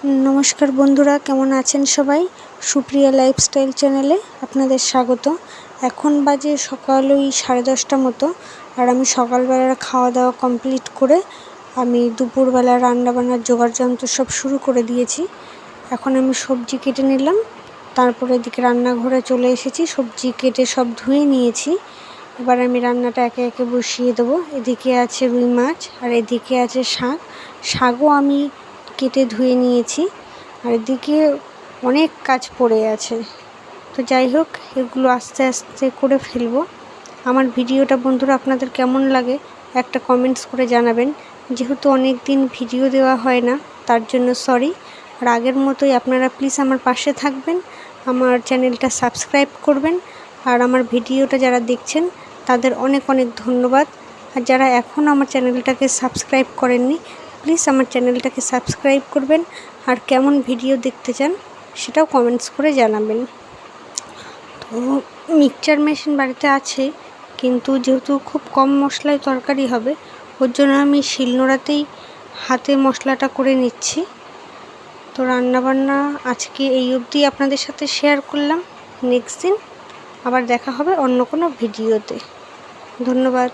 नमस्कार बंधुरा केमन आছেন सबाई सुप्रिया लाइफस्टाइल चैनेले आपनादेर स्वागत। एखन बाजे सकाल ओई 10:30टार मतो और आमी सकाल बेला खावा दावा कमप्लीट करे आमी दुपुर बेला रान्ना बान्नार जोगाड़ यंत्र सब शुरू करे दिएछि। एखन आमी सब्जी केटे निलाम, तारपरे एदिके रान्नाघरे चले एसेछि, सब्जी केटे सब धुए निएछि। एबार आमी रान्नाटा एके एके बसिए देबो। एदिके आछे रुई माछ और एदिके आछे शाक, शाकও आमी केटे धुए निएछि और एदिके अनेक काज पड़े आछे। तो যাই হোক এগুলো আস্তে আস্তে করে ফেলবো। আমার ভিডিওটা বন্ধুরা আপনাদের কেমন লাগে একটা কমেন্টস করে জানাবেন। যেহেতু অনেক দিন ভিডিও দেওয়া হয় না তার জন্য সরি। আর আগের মতোই আপনারা প্লিজ আমার পাশে থাকবেন, আমার চ্যানেলটা সাবস্ক্রাইব করবেন। আর আমার ভিডিওটা যারা দেখছেন তাদের অনেক অনেক ধন্যবাদ। আর যারা এখনও আমার চ্যানেলটাকে সাবস্ক্রাইব করেননি প্লিজ আমার চ্যানেলটাকে সাবস্ক্রাইব করবেন আর কেমন ভিডিও দেখতে চান সেটাও কমেন্টস করে জানাবেন। তো মিক্সচার মেশিন বাড়িতে আছে কিন্তু যেহেতু খুব কম মশলায় তরকারি হবে ওর জন্য আমি শিলনোড়াতেই হাতে মশলাটা করে নিচ্ছি। তো রান্নাবান্না আজকে এই অবধি আপনাদের সাথে শেয়ার করলাম। নেক্সট দিন আবার দেখা হবে অন্য কোনো ভিডিওতে। ধন্যবাদ।